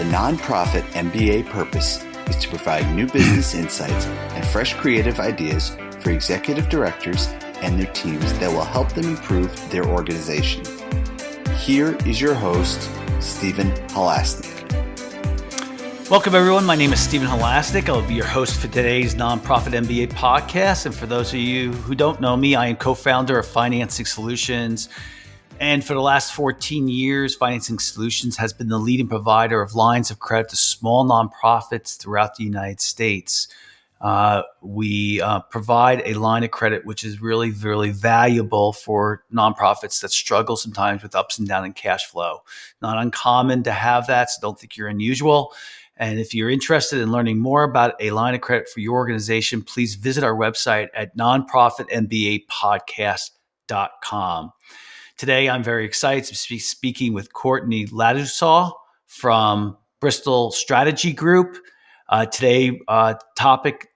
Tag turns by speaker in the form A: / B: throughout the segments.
A: The nonprofit MBA purpose is to provide new business insights and fresh creative ideas for executive directors and their teams that will help them improve their organization. Here is your host, Stephen Halasnik.
B: Welcome, everyone. My name is Stephen Halasnik. I'll be your host for today's Nonprofit MBA podcast. And for those of you who don't know me, I am co-founder of Financing Solutions. And for the last 14 years, Financing Solutions has been the leading provider of lines of credit to small nonprofits throughout the United States. We provide a line of credit which is really, really valuable for nonprofits that struggle sometimes with ups and downs in cash flow. Not uncommon to have that, so don't think you're unusual. And if you're interested in learning more about a line of credit for your organization, please visit our website at nonprofitmbapodcast.com. Today, I'm very excited to be speaking with Courtney Ladouceur from Bristol Strategy Group. Today's topic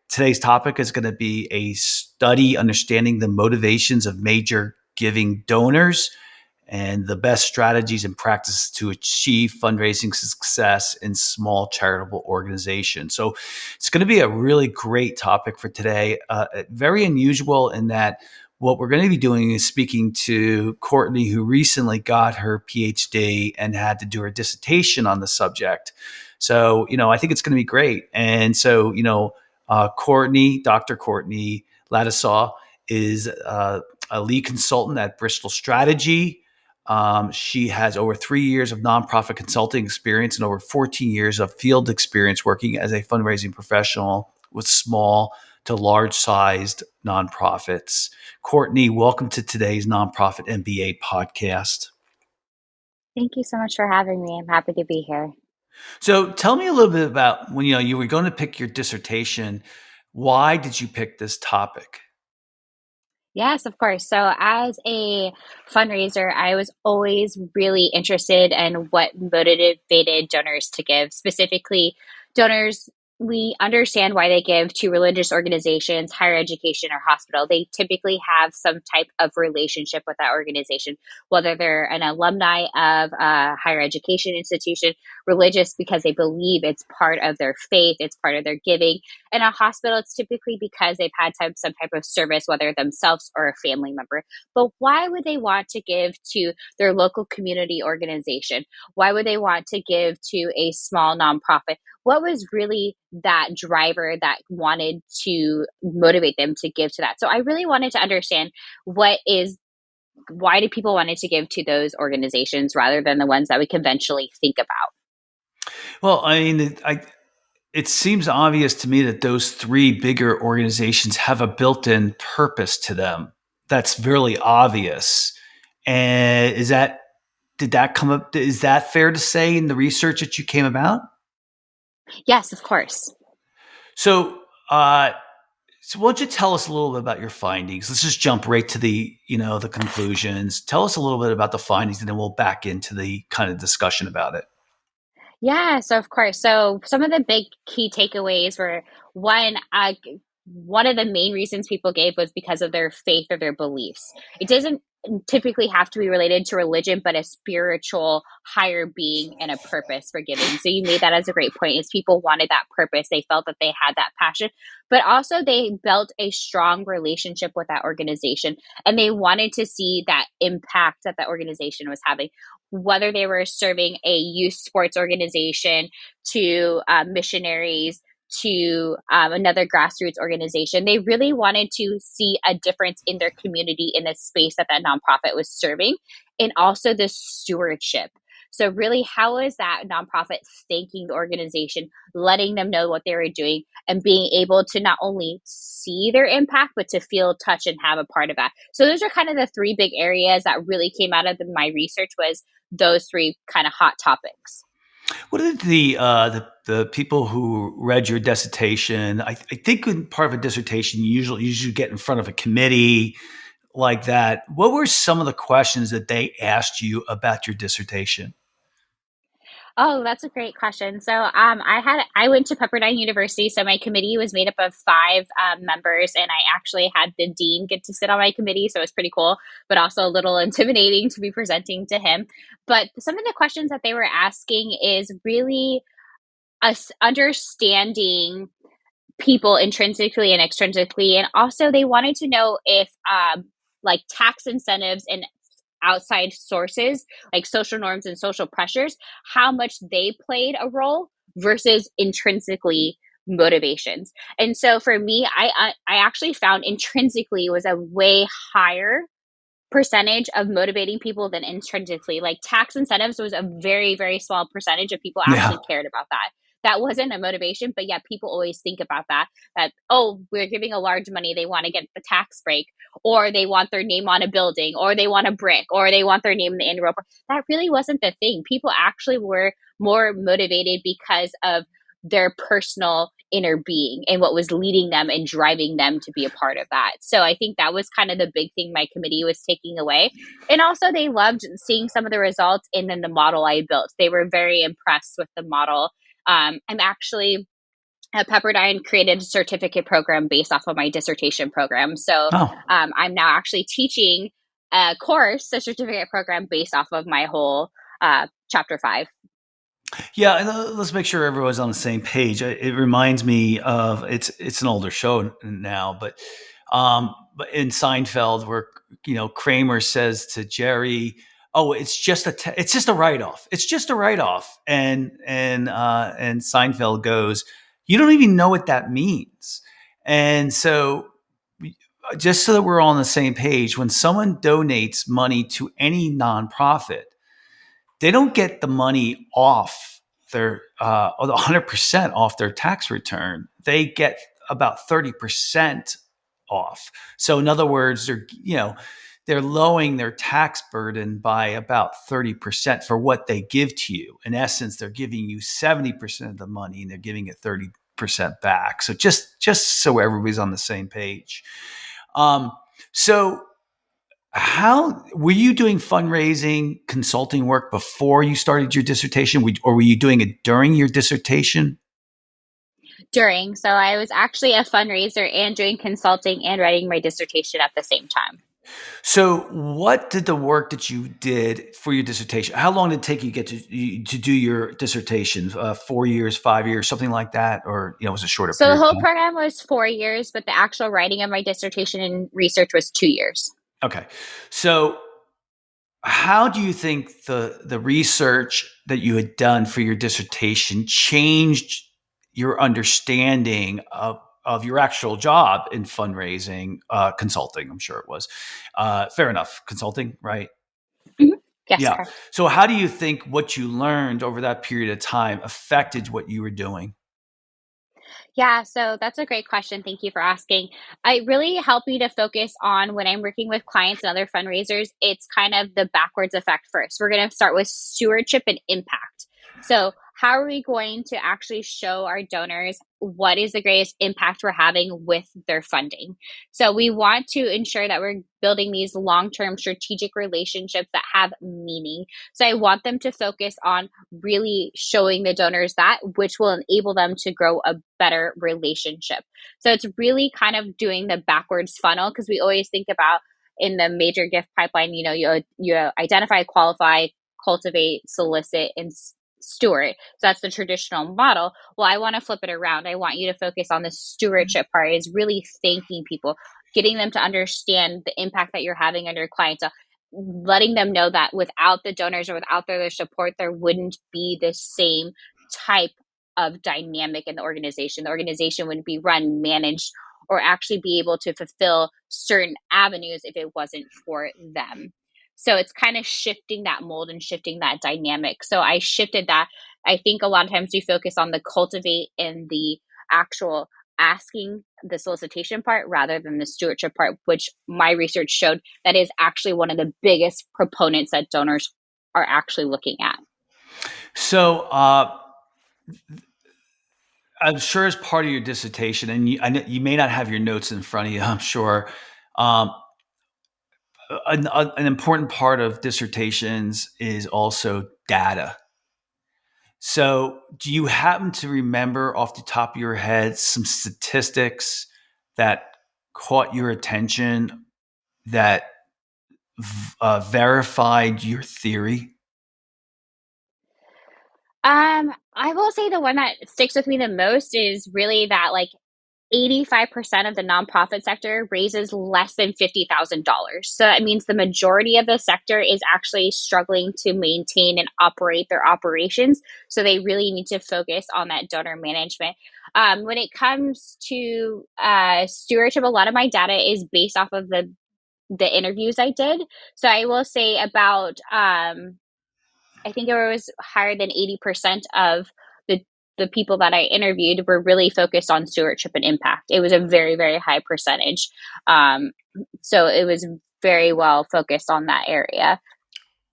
B: is going to be a study understanding the motivations of major giving donors and the best strategies and practices to achieve fundraising success in small charitable organizations. So it's going to be a really great topic for today. Very unusual in that what we're going to be doing is speaking to Courtney, who recently got her PhD and had to do her dissertation on the subject. So, I think it's going to be great. And so, Dr. Courtney Ladouceur is a lead consultant at Bristol Strategy. She has over 3 years of nonprofit consulting experience and over 14 years of field experience working as a fundraising professional with small to large-sized nonprofits. Courtney, welcome to today's Nonprofit MBA podcast.
C: Thank you so much for having me. I'm happy to be here.
B: So tell me a little bit about when you were going to pick your dissertation. Why did you pick this topic?
C: Yes, of course. So as a fundraiser, I was always really interested in what motivated donors to give. Specifically, donors, we understand why they give to religious organizations, higher education, or hospital. They typically have some type of relationship with that organization, whether they're an alumni of a higher education institution, religious because they believe it's part of their faith, it's part of their giving. In a hospital, it's typically because they've had some type of service, whether themselves or a family member. But why would they want to give to their local community organization? Why would they want to give to a small nonprofit? What was really that driver that wanted to motivate them to give to that? So I really wanted to understand why do people wanted to give to those organizations rather than the ones that we conventionally think about?
B: Well, I mean, it seems obvious to me that those three bigger organizations have a built-in purpose to them. That's really obvious. And did that come up? Is that fair to say in the research that you came about?
C: Yes, of course.
B: So why don't you tell us a little bit about your findings? Let's just jump right to the conclusions. Tell us a little bit about the findings, and then we'll back into the kind of discussion about it.
C: Yeah, so of course. So some of the big key takeaways were one of the main reasons people gave was because of their faith or their beliefs. It doesn't typically have to be related to religion, but a spiritual higher being and a purpose for giving. So you made that as a great point, is people wanted that purpose. They felt that they had that passion, but also they built a strong relationship with that organization, and they wanted to see that impact that the organization was having, whether they were serving a youth sports organization to missionaries to another grassroots organization. They really wanted to see a difference in their community in the space that nonprofit was serving, and also the stewardship. So really, how is that nonprofit thanking the organization, letting them know what they were doing, and being able to not only see their impact, but to feel, touch, and have a part of that. So those are kind of the three big areas that really came out of my research, was those three kind of hot topics.
B: What did the people who read your dissertation? I think in part of a dissertation, you usually get in front of a committee like that. What were some of the questions that they asked you about your dissertation?
C: Oh, that's a great question. So, I went to Pepperdine University. So my committee was made up of five members, and I actually had the dean get to sit on my committee. So it was pretty cool, but also a little intimidating to be presenting to him. But some of the questions that they were asking is really us understanding people intrinsically and extrinsically, and also they wanted to know if like tax incentives and outside sources like social norms and social pressures, how much they played a role versus intrinsically motivations. And so for me, I actually found intrinsically was a way higher percentage of motivating people than intrinsically. Like tax incentives was a very, very small percentage of people
B: Yeah.
C: actually cared about that. That wasn't a motivation, but yeah, people always think about that, oh, we're giving a large money, they want to get the tax break, or they want their name on a building, or they want a brick, or they want their name in the annual report. That really wasn't the thing. People actually were more motivated because of their personal inner being and what was leading them and driving them to be a part of that. So I think that was kind of the big thing my committee was taking away. And also they loved seeing some of the results and then the model I built. They were very impressed with the model. I'm actually at Pepperdine created a certificate program based off of my dissertation program. So
B: Oh,
C: I'm now actually teaching a course, a certificate program based off of my whole chapter 5.
B: yeah. And let's make sure everyone's on the same page. It reminds me of it's an older show now, but in Seinfeld, where Kramer says to Jerry, "Oh, it's just a write off. It's just a write off," and Seinfeld goes, "You don't even know what that means." And so, just so that we're all on the same page, when someone donates money to any nonprofit, they don't get the money off their 100% off their tax return. They get about 30% off. So in other words, they're lowering their tax burden by about 30% for what they give to you. In essence, they're giving you 70% of the money and they're giving it 30% back. So just so everybody's on the same page. Um, so how were you doing fundraising consulting work before you started your dissertation, or were you doing it during your dissertation?
C: During. So I was actually a fundraiser and doing consulting and writing my dissertation at the same time.
B: So, what did the work that you did for your dissertation? How long did it take you to do your dissertation? 4 years, 5 years, something like that, or was it a shorter
C: So the
B: period
C: whole
B: of time?
C: program was 4 years, but the actual writing of my dissertation and research was 2 years.
B: Okay, so how do you think the research that you had done for your dissertation changed your understanding of your actual job in fundraising, consulting? I'm sure it was. Fair enough, consulting, right?
C: Mhm. Yes,
B: Yeah.
C: correct.
B: So, how do you think what you learned over that period of time affected what you were doing?
C: Yeah, so that's a great question. Thank you for asking. I really help me to focus on when I'm working with clients and other fundraisers, it's kind of the backwards effect first. We're going to start with stewardship and impact. So, how are we going to actually show our donors what is the greatest impact we're having with their funding? So, we want to ensure that we're building these long term strategic relationships that have meaning. So, I want them to focus on really showing the donors that, which will enable them to grow a better relationship. So it's really kind of doing the backwards funnel because we always think about in the major gift pipeline, you identify, qualify, cultivate, solicit, and steward. So that's the traditional model. Well, I want to flip it around. I want you to focus on the stewardship part is really thanking people, getting them to understand the impact that you're having on your clients, letting them know that without the donors or without their support, there wouldn't be the same type of dynamic in the organization. The organization wouldn't be run, managed, or actually be able to fulfill certain avenues if it wasn't for them. So it's kind of shifting that mold and shifting that dynamic. So I shifted that. I think a lot of times we focus on the cultivate and the actual asking, the solicitation part rather than the stewardship part, which my research showed that is actually one of the biggest proponents that donors are actually looking at.
B: So, I'm sure as part of your dissertation, and I know you may not have your notes in front of you, I'm sure. Um, an important part of dissertations is also data. So, do you happen to remember off the top of your head some statistics that caught your attention that verified your theory?
C: I will say the one that sticks with me the most is really that like 85% of the nonprofit sector raises less than $50,000. So that means the majority of the sector is actually struggling to maintain and operate their operations. So they really need to focus on that donor management. When it comes to stewardship, a lot of my data is based off of the interviews I did. So I will say about I think it was higher than 80% of the the people that I interviewed were really focused on stewardship and impact. It was a very, very high percentage. Um, so it was very well focused on that area.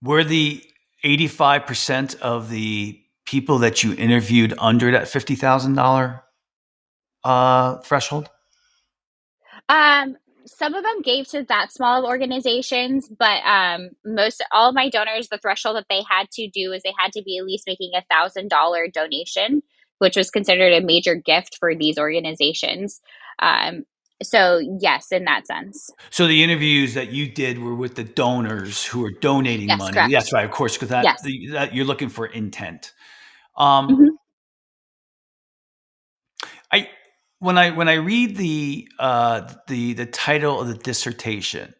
B: Were the 85% of the people that you interviewed under that $50,000 threshold?
C: Um, some of them gave to that small of organizations, but most all of my donors, the threshold that they had to do is they had to be at least making $1,000 donation, which was considered a major gift for these organizations. Um, so yes, in that sense,
B: So the interviews that you did were with the donors who are donating
C: yes,
B: money. That's
C: correct.
B: right, of course, because
C: Yes.
B: that you're looking for intent. Um,
C: Mhm.
B: I when I read the title of the dissertation,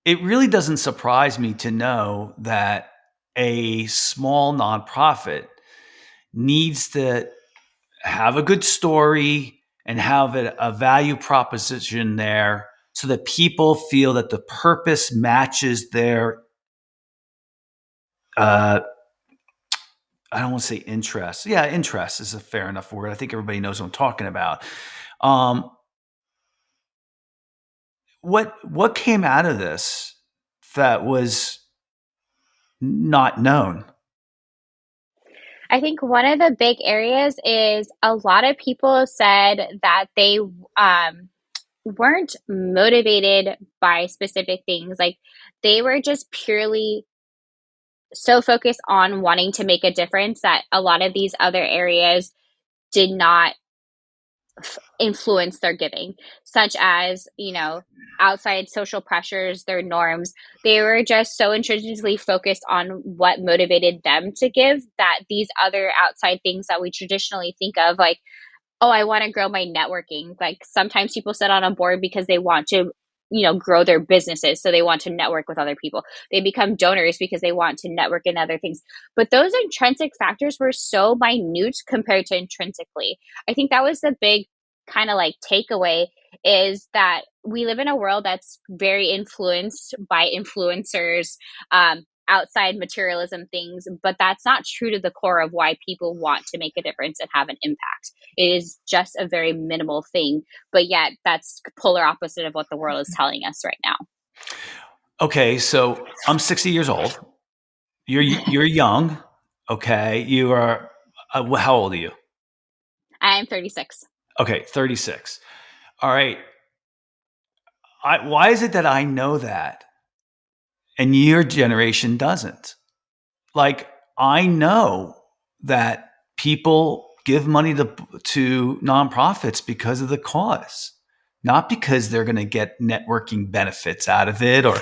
B: it really doesn't surprise me to know that a small nonprofit needs to have a good story and have a value proposition there so that people feel that the purpose matches their uh, I don't want to say interest. Yeah, interest is a fair enough word. I think everybody knows what I'm talking about. Um, what came out of this that was not known?
C: I think one of the big areas is a lot of people said that they weren't motivated by specific things. Like they were just purely so focused on wanting to make a difference that a lot of these other areas did not influence their giving, such as, outside social pressures, their norms. They were just so intrinsically focused on what motivated them to give that these other outside things that we traditionally think of, like, oh, I want to grow my networking. Like sometimes people sit on a board because they want to, grow their businesses. So they want to network with other people. They become donors because they want to network in other things. But those intrinsic factors were so minute compared to intrinsically. I think that was the big kind of like takeaway is that we live in a world that's very influenced by influencers, outside materialism things, but that's not true to the core of why people want to make a difference and have an impact. It is just a very minimal thing, but yet that's polar opposite of what the world is telling us right now.
B: Okay, so I'm 60 years old. You're young. Okay, you are. How old are you?
C: I am 36.
B: Okay, 36. All right. Why is it that I know that and your generation doesn't? Like, I know that people give money to nonprofits because of the cause, not because they're going to get networking benefits out of it, or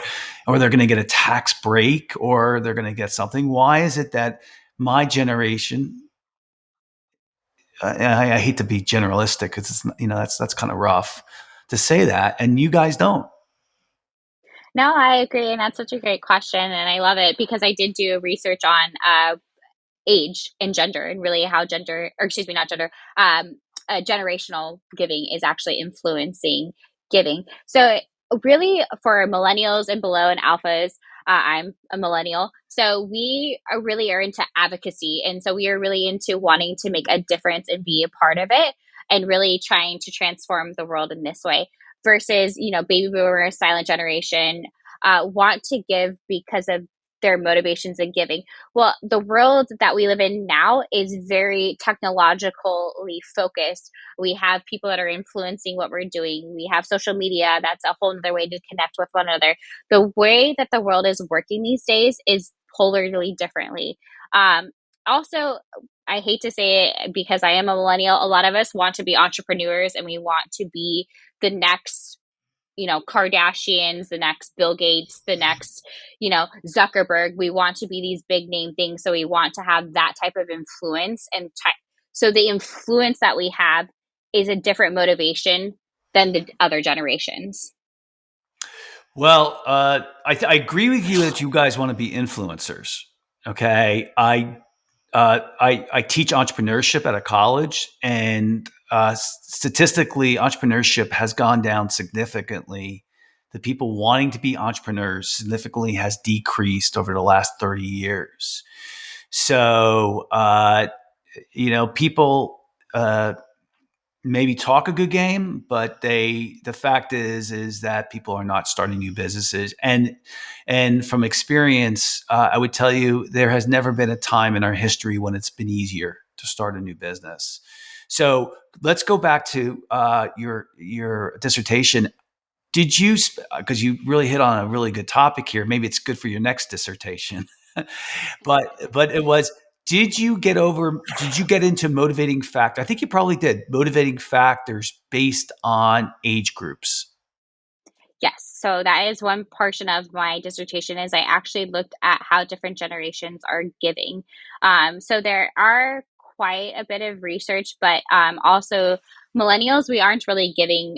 B: they're going to get a tax break, or they're going to get something. Why is it that my generation? I hate to be generalistic because that's kind of rough to say that, and you guys don't.
C: No, I agree. And that's such a great question. And I love it because I did do research on age and gender and really how gender, or excuse me, not gender, generational giving is actually influencing giving. So, really, for millennials and below and alphas, I'm a millennial. So, we are into advocacy. And so, we are really into wanting to make a difference and be a part of it and really trying to transform the world in this way versus, baby boomer, silent generation. Want to give because of their motivations in giving. Well, the world that we live in now is very technologically focused. We have people that are influencing what we're doing. We have social media. That's a whole other way to connect with one another. The way that the world is working these days is polarly differently. Also, I hate to say it because I am a millennial. A lot of us want to be entrepreneurs and we want to be the next Kardashians, the next Bill Gates, the next, Zuckerberg. We want to be these big name things. So we want to have that type of influence. So the influence that we have is a different motivation than the other generations.
B: Well, I agree with you that you guys want to be influencers. Okay. I teach entrepreneurship at a college, and statistically, entrepreneurship has gone down significantly. The people wanting to be entrepreneurs significantly has decreased over the last 30 years. So, people maybe talk a good game, but the fact is that people are not starting new businesses. And from experience, I would tell you there has never been a time in our history when it's been easier to start a new business. So let's go back to your dissertation. Did you, because you really hit on a really good topic here, maybe it's good for your next dissertation, but it was, did you get into motivating factor? I think you probably did, motivating factors based on age groups.
C: Yes. So that is one portion of my dissertation is I actually looked at how different generations are giving. So there are quite a bit of research, but also millennials, we aren't really giving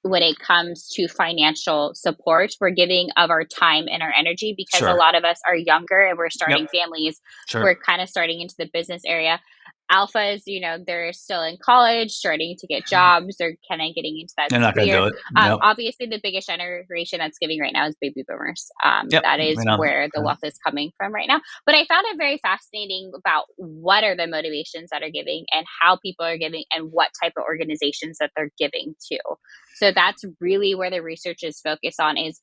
C: when it comes to financial support. We're giving of our time and our energy because a
B: Sure.
C: lot of us are younger and we're starting
B: Yep.
C: families.
B: Sure.
C: We're kind of starting into the business area. Alphas, they're still in college, starting to get jobs. They're kind of getting into that
B: They're not going to
C: sphere.
B: do it. Nope.
C: Obviously, the biggest generation that's giving right now is baby boomers.
B: Yep.
C: That is
B: I know.
C: where the wealth is coming from right now. But I found it very fascinating about what are the motivations that are giving and how people are giving and what type of organizations that they're giving to. So that's really where the research is focused on is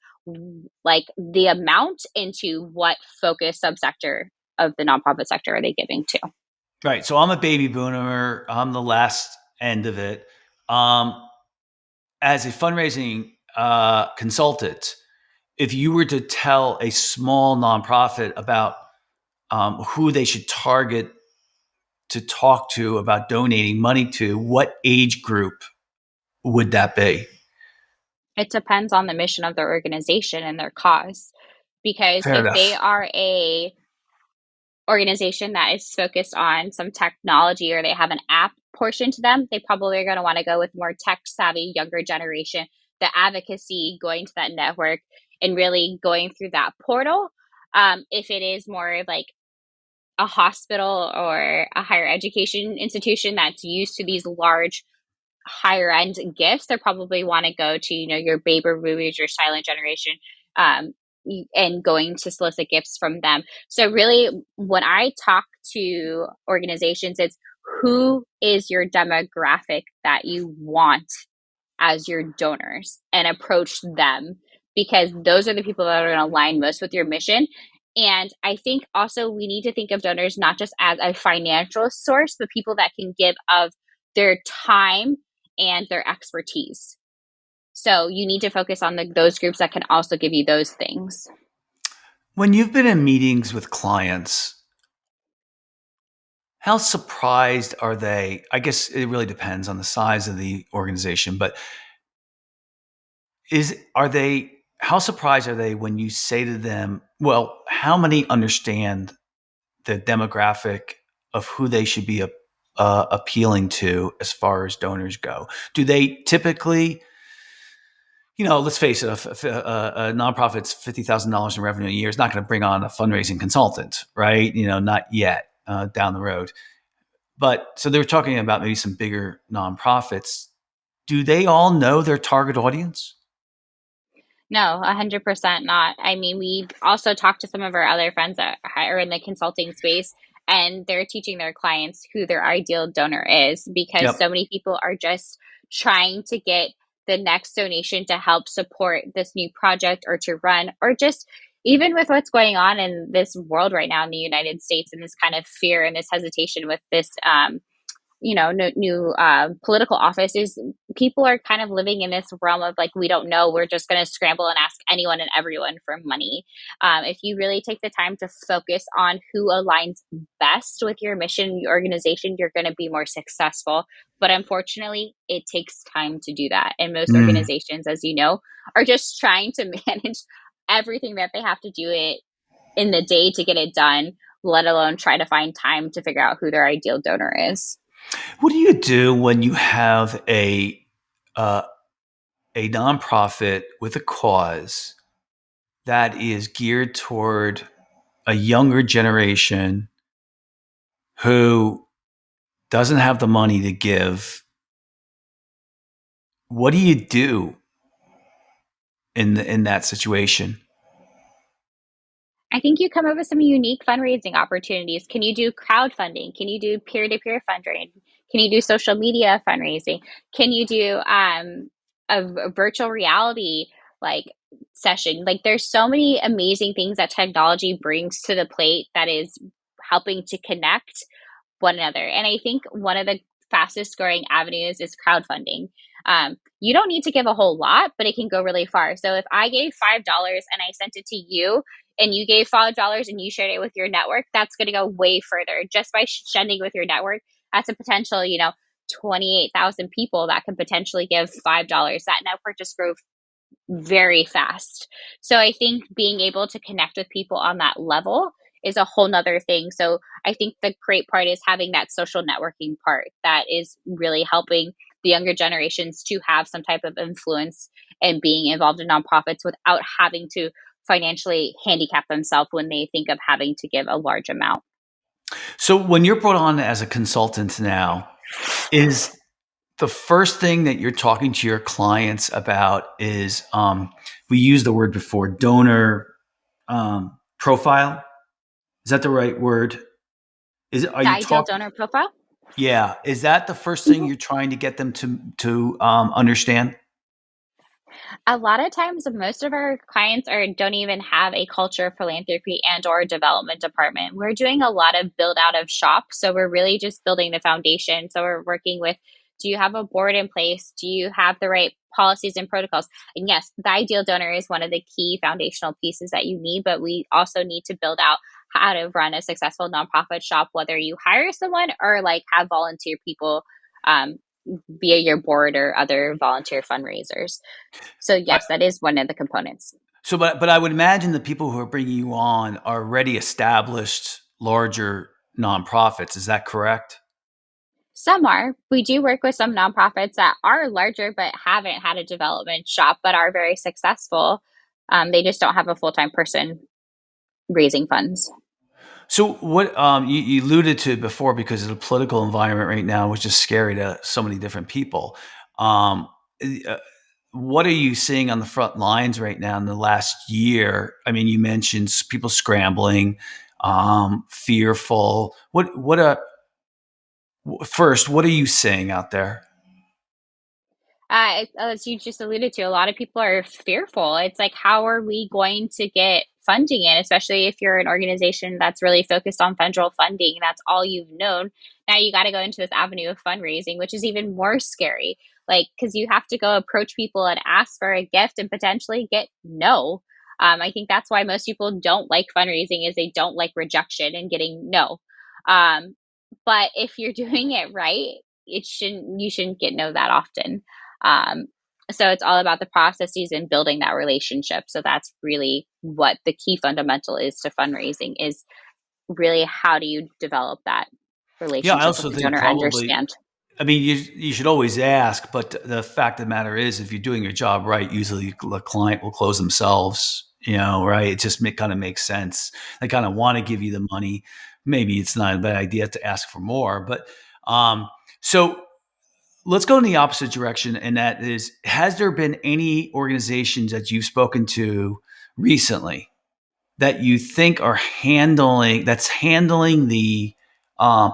C: like the amount into what focus subsector of the nonprofit sector are they giving to.
B: Right. So I'm a baby boomer. I'm the last end of it. As a fundraising consultant, if you were to tell a small nonprofit about who they should target to talk to about donating money to, what age group would that be?
C: It depends on the mission of their organization and their cause. Because
B: Fair
C: if they
B: enough.
C: are a organization that is focused on some technology or they have an app portion to them, they probably are going to want to go with more tech savvy, younger generation, the advocacy, going to that network and really going through that portal. If it is more like a hospital or a higher education institution that's used to these large higher end gifts, they probably want to go to, your baby boomers, your silent generation, and going to solicit gifts from them. So really, when I talk to organizations, it's who is your demographic that you want as your donors and approach them because those are the people that are going to align most with your mission. And I think also we need to think of donors not just as a financial source, but people that can give of their time and their expertise. So you need to focus on those groups that can also give you those things.
B: When you've been in meetings with clients, how surprised are they? I guess it really depends on the size of the organization, but how surprised are they when you say to them, well, how many understand the demographic of who they should be appealing to as far as donors go? Do they typically, let's face it, a nonprofit's $50,000 in revenue a year is not going to bring on a fundraising consultant, right? Not yet, down the road. But so they were talking about maybe some bigger nonprofits. Do they all know their target audience?
C: No, 100% not. I mean, we also talked to some of our other friends that are in the consulting space, and they're teaching their clients who their ideal donor is because so
B: Yep.
C: many people are just trying to get the next donation to help support this new project or to run, or just even with what's going on in this world right now in the United States and this kind of fear and this hesitation with this new political office is people are kind of living in this realm of like, we don't know, we're just going to scramble and ask anyone and everyone for money. If you really take the time to focus on who aligns best with your mission, your organization, you're going to be more successful. But unfortunately, it takes time to do that, and most
B: Mm.
C: organizations, as you know, are just trying to manage everything that they have to do it in the day to get it done, let alone try to find time to figure out who their ideal donor is.
B: What do you do when you have uh, a nonprofit with a cause that is geared toward a younger generation who doesn't have the money to give? What do you do in that situation?
C: I think you come up with some unique fundraising opportunities. Can you do crowdfunding? Can you do peer to peer fundraising? Can you do social media fundraising? Can you do a virtual reality like session? Like, there's so many amazing things that technology brings to the plate that is helping to connect one another. And I think one of the fastest growing avenues is crowdfunding. You don't need to give a whole lot, but it can go really far. So if I gave $5 and I sent it to you, and you gave $5 and you shared it with your network, that's going to go way further. Just by sending with your network, that's a potential, 28,000 people that can potentially give $5. That network just grew very fast. So I think being able to connect with people on that level is a whole nother thing. So I think the great part is having that social networking part that is really helping the younger generations to have some type of influence and being involved in nonprofits without having to financially handicap themselves when they think of having to give a large amount.
B: So when you're brought on as a consultant now, is the first thing that you're talking to your clients about is we used the word before, donor profile? Is that the right word? Are
C: The
B: you
C: ideal
B: talking?
C: donor profile?
B: Yeah, is that the first thing you're trying to get them to understand?
C: A lot of times, most of our clients are don't even have a culture of philanthropy and or development department. We're doing a lot of build out of shop, so we're really just building the foundation. So we're working with, do you have a board in place? Do you have the right policies and protocols? And yes, the ideal donor is one of the key foundational pieces that you need, but we also need to build out how to run a successful nonprofit shop, whether you hire someone or like have volunteer people um, via your board or other volunteer fundraisers. So
B: I,
C: yes, that is one of the components.
B: but I would imagine the people who are bringing you on are already established larger nonprofits. Is that correct?
C: Some are. We do work with some nonprofits that are larger but haven't had a development shop but are very successful. They just don't have a full time person raising funds.
B: So what you alluded to before, because of the political environment right now, which is scary to so many different people. Um, uh, what are you seeing on the front lines right now in the last year? I mean, you mentioned people scrambling, fearful. First, what are you seeing out there?
C: As you just alluded to, a lot of people are fearful. It's like, how are we going to get funding in, especially if you're an organization that's really focused on federal funding? That's all you've known. Now you got to go into this avenue of fundraising, which is even more scary. Like, because you have to go approach people and ask for a gift and potentially get no. I think that's why most people don't like fundraising is they don't like rejection and getting no. Um, but if you're doing it right, you shouldn't get no that often. Um, so it's all about the processes and building that relationship. So that's really what the key fundamental is to fundraising is really how do you develop that
B: Yeah, I
C: relationship with
B: also
C: the
B: think
C: donor,
B: probably.
C: understand.
B: I mean, you should always ask, but the fact of the matter is, if you're doing your job right, usually the client will close themselves. Right? It just kind of makes sense. They kind of want to give you the money. Maybe it's not a bad idea to ask for more, but so let's go in the opposite direction, and that is: has there been any organizations that you've spoken to recently that you think are handling the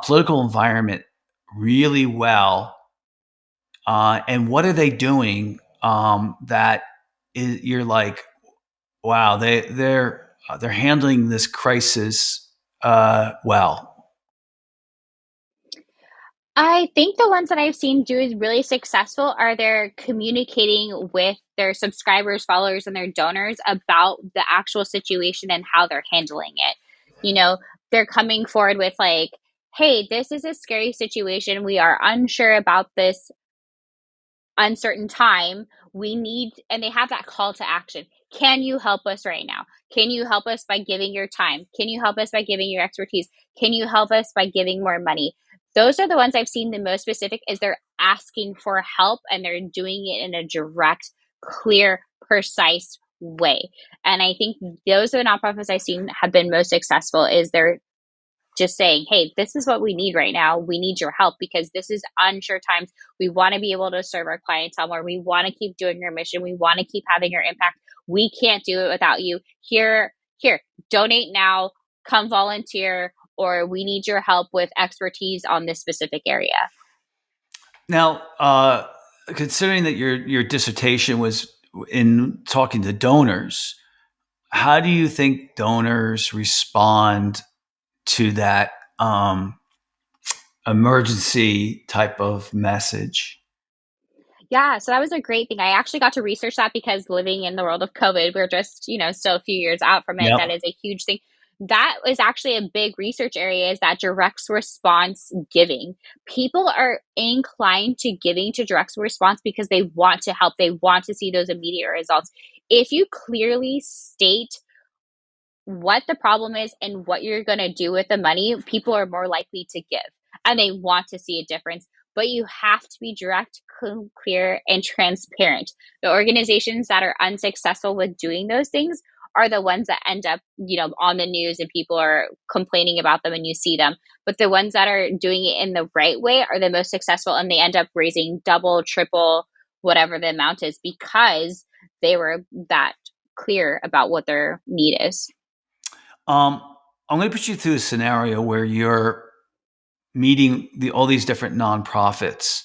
B: political environment really well, and what are they doing that you're like, wow, they're handling this crisis well?
C: I think the ones that I've seen do is really successful are they're communicating with their subscribers, followers, and their donors about the actual situation and how they're handling it. You know, they're coming forward with like, hey, this is a scary situation. We are unsure about this uncertain time. We need, and they have that call to action. Can you help us right now? Can you help us by giving your time? Can you help us by giving your expertise? Can you help us by giving more money? Those are the ones I've seen the most specific is they're asking for help and they're doing it in a direct, clear, precise way. And I think those are the nonprofits I've seen have been most successful is they're just saying, hey, this is what we need right now. We need your help because this is unsure times. We want to be able to serve our clientele more. We want to keep doing your mission. We want to keep having your impact. We can't do it without you. Here, donate now, come volunteer, or we need your help with expertise on this specific area.
B: Now, considering that your dissertation was in talking to donors, how do you think donors respond to that emergency type of message?
C: Yeah, so that was a great thing. I actually got to research that because living in the world of COVID, we're just, still a few years out from it.
B: Yep.
C: That is a huge thing. That is actually a big research area is that direct response giving. People are inclined to giving to direct response because they want to help. They want to see those immediate results. If you clearly state what the problem is and what you're going to do with the money, people are more likely to give and they want to see a difference. But you have to be direct, clear, and transparent. The organizations that are unsuccessful with doing those things are the ones that end up, on the news and people are complaining about them and you see them. But the ones that are doing it in the right way are the most successful and they end up raising double, triple, whatever the amount is because they were that clear about what their need is.
B: I'm going to put you through a scenario where you're meeting all these different nonprofits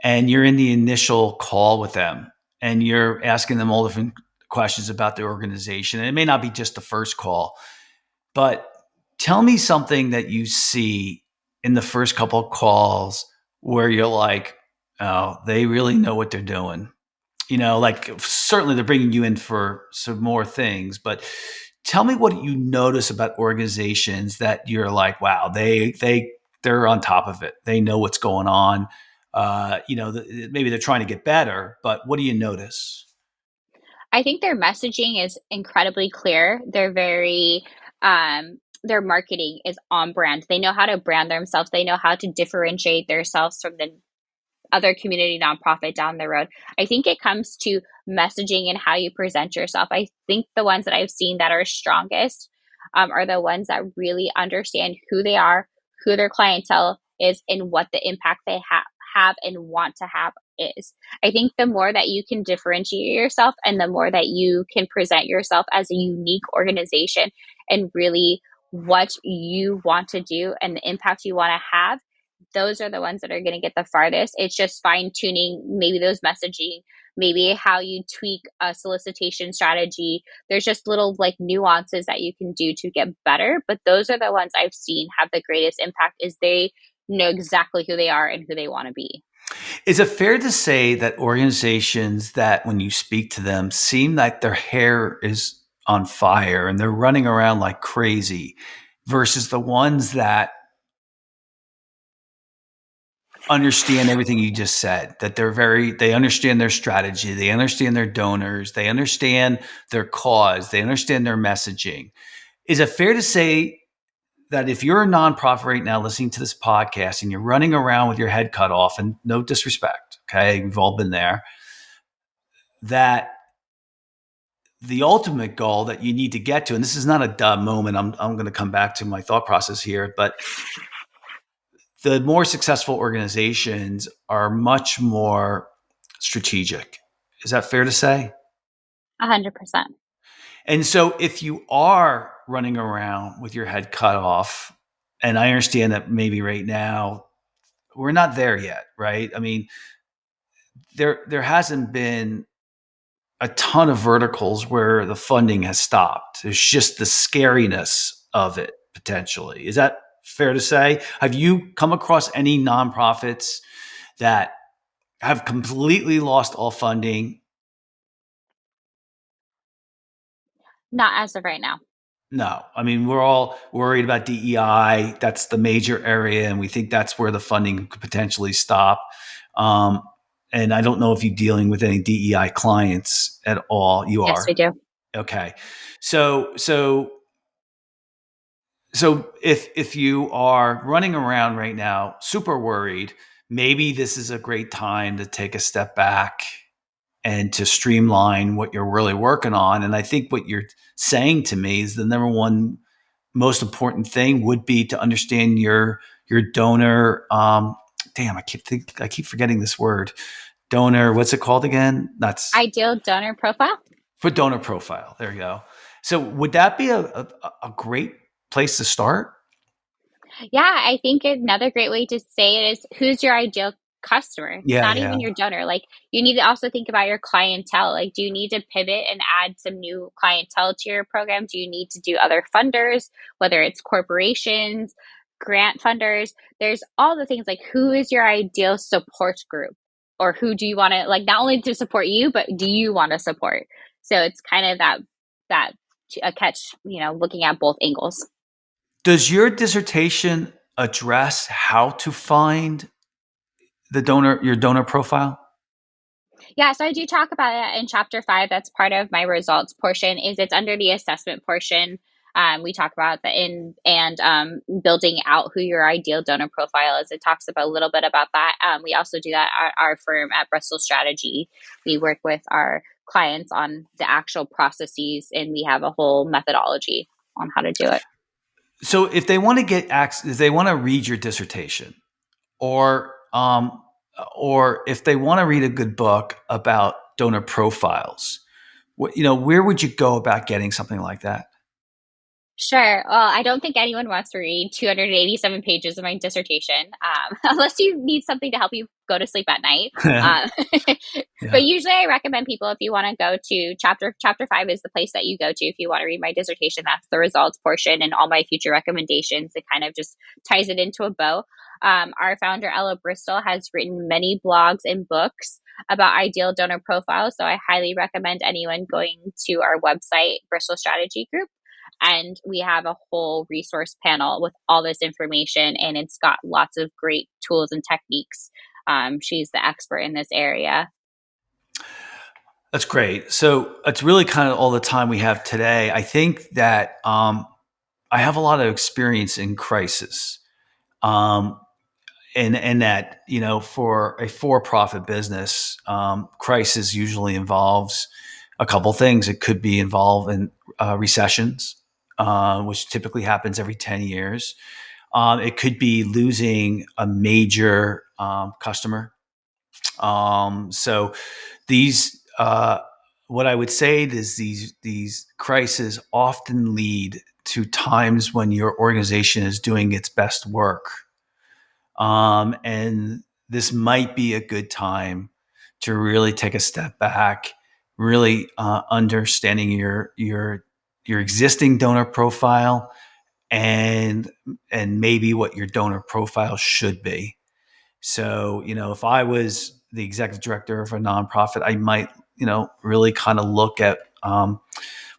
B: and you're in the initial call with them and you're asking them all different questions about the organization. And it may not be just the first call, but tell me something that you see in the first couple of calls where you're like, oh, they really know what they're doing. Like certainly they're bringing you in for some more things, but tell me what you notice about organizations that you're like, wow, they're on top of it. They know what's going on. Maybe they're trying to get better, but what do you notice?
C: I think their messaging is incredibly clear. They're very, their marketing is on brand. They know how to brand themselves. They know how to differentiate themselves from the other community nonprofit down the road. I think it comes to messaging and how you present yourself. I think the ones that I've seen that are strongest are the ones that really understand who they are, who their clientele is, and what the impact they have and want to have is. I think the more that you can differentiate yourself and the more that you can present yourself as a unique organization and really what you want to do and the impact you want to have, those are the ones that are going to get the farthest. It's just fine tuning maybe those messaging, maybe how you tweak a solicitation strategy. There's just little like nuances that you can do to get better. But those are the ones I've seen have the greatest impact is they know exactly who they are and who they want to be.
B: Is it fair to say that organizations that when you speak to them seem like their hair is on fire and they're running around like crazy versus the ones that understand everything you just said, that they understand their strategy, they understand their donors, they understand their cause, they understand their messaging? Is it fair to say that if you're a nonprofit right now listening to this podcast and you're running around with your head cut off, and no disrespect, okay, we've all been there, that the ultimate goal that you need to get to, and this is not a dumb moment, I'm going to come back to my thought process here, but the more successful organizations are much more strategic. Is that fair to say?
C: 100%.
B: And so if you are running around with your head cut off, and I understand that maybe right now we're not there yet, right? I mean, there hasn't been a ton of verticals where the funding has stopped. There's just the scariness of it potentially. Is that fair to say? Have you come across any nonprofits that have completely lost all funding?
C: Not as of right now.
B: No. I mean, we're all worried about DEI. That's the major area, and we think that's where the funding could potentially stop. Um, and I don't know if you're dealing with any DEI clients at all. You
C: Yes, we
B: are.
C: do.
B: Okay. So if you are running around right now super worried, maybe this is a great time to take a step back and to streamline what you're really working on. And I think what you're saying to me is the number one most important thing would be to understand your donor. I keep forgetting this word. Donor. What's it called again? That's
C: Ideal donor profile.
B: for donor profile. There you go. So would that be a great place to start?
C: Yeah, I think another great way to say it is who's your ideal customer,
B: Yeah,
C: not
B: yeah.
C: even your donor. Like, you need to also think about your clientele. Like, do you need to pivot and add some new clientele to your program? Do you need to do other funders, whether it's corporations, grant funders? There's all the things like who is your ideal support group? Or who do you want to like not only to support you, but do you want to support? So it's kind of that a catch, looking at both angles.
B: Does your dissertation address how to find your donor profile?
C: Yeah, so I do talk about it in chapter 5. That's part of my results portion. Is it's under the assessment portion. We talk about the in and building out who your ideal donor profile is. It talks about a little bit about that. We also do that at our firm at Bristol Strategy. We work with our clients on the actual processes, and we have a whole methodology on how to do it.
B: So if they want to get access, if they want to read your dissertation, or if they want to read a good book about donor profiles, where would you go about getting something like that?
C: Sure. Well, I don't think anyone wants to read 287 pages of my dissertation, unless you need something to help you go to sleep at night. Uh,
B: Yeah.
C: but usually, I recommend people if you want to go to chapter 5 is the place that you go to if you want to read my dissertation. That's the results portion and all my future recommendations. It kind of just ties it into a bow. Our founder Ella Bristol has written many blogs and books about ideal donor profiles, so I highly recommend anyone going to our website, Bristol Strategy Group. And we have a whole resource panel with all this information, and it's got lots of great tools and techniques. She's the expert in this area.
B: That's great. So it's really kind of all the time we have today. I think that I have a lot of experience in crisis. Um, and that, for a for-profit business, crisis usually involves a couple things. It could be involved in recessions, which typically happens every 10 years. It could be losing a major customer. So these, what I would say is these crises often lead to times when your organization is doing its best work. And this might be a good time to really take a step back, really understanding your existing donor profile and maybe what your donor profile should be. So, if I was the executive director of a nonprofit, I might, really kind of look at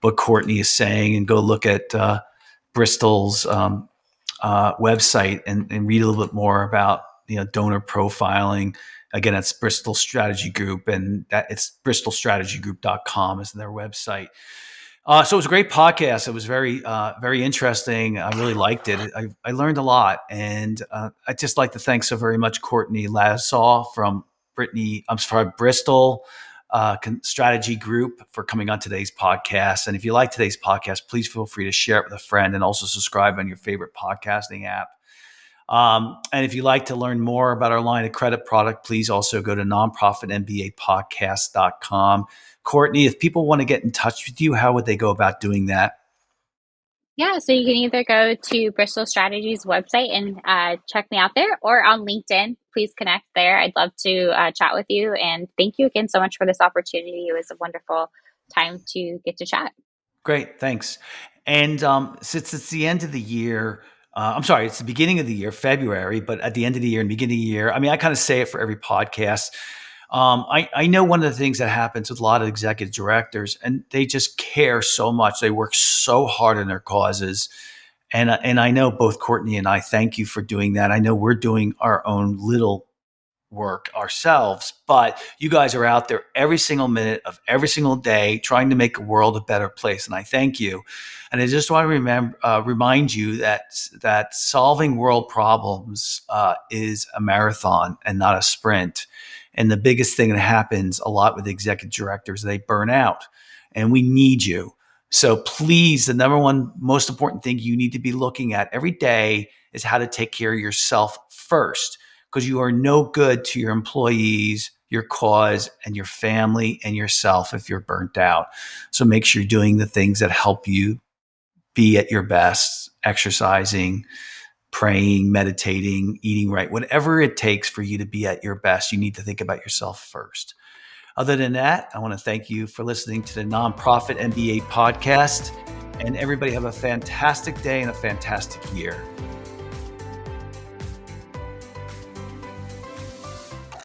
B: what Courtney is saying and go look at Bristol's website and read a little bit more about donor profiling. Again, it's Bristol Strategy Group, and it's bristolstrategygroup.com is their website. So it was a great podcast. It was very, very interesting. I really liked it. I learned a lot, and I'd just like to thank so very much Courtney Lattisaw from Bristol Strategy Group for coming on today's podcast. And if you like today's podcast, please feel free to share it with a friend and also subscribe on your favorite podcasting app. And if you'd like to learn more about our line of credit product, please also go to nonprofitmbapodcast.com. Courtney, if people want to get in touch with you, how would they go about doing that?
C: Yeah, so you can either go to Bristol Strategy's website and check me out there, or on LinkedIn. Please connect there. I'd love to chat with you. And thank you again so much for this opportunity. It was a wonderful time to get to chat.
B: Great, thanks. And since it's the end of the year, I'm sorry, it's the beginning of the year, February, but at the end of the year and beginning of the year, I mean, I kind of say it for every podcast. I know one of the things that happens with a lot of executive directors, and they just care so much. They work so hard on their causes. And I know both Courtney and I thank you for doing that. I know we're doing our own little work ourselves, but you guys are out there every single minute of every single day trying to make the world a better place. And I thank you. And I just want to remind you that solving world problems is a marathon and not a sprint. And the biggest thing that happens a lot with executive directors, they burn out, and we need you. So please, the number one most important thing you need to be looking at every day is how to take care of yourself first, because you are no good to your employees, your cause, and your family and yourself if you're burnt out. So make sure you're doing the things that help you be at your best, exercising, praying, meditating, eating right, whatever it takes for you to be at your best. You need to think about yourself first. Other than that, I want to thank you for listening to the Nonprofit MBA podcast. And everybody have a fantastic day and a fantastic year.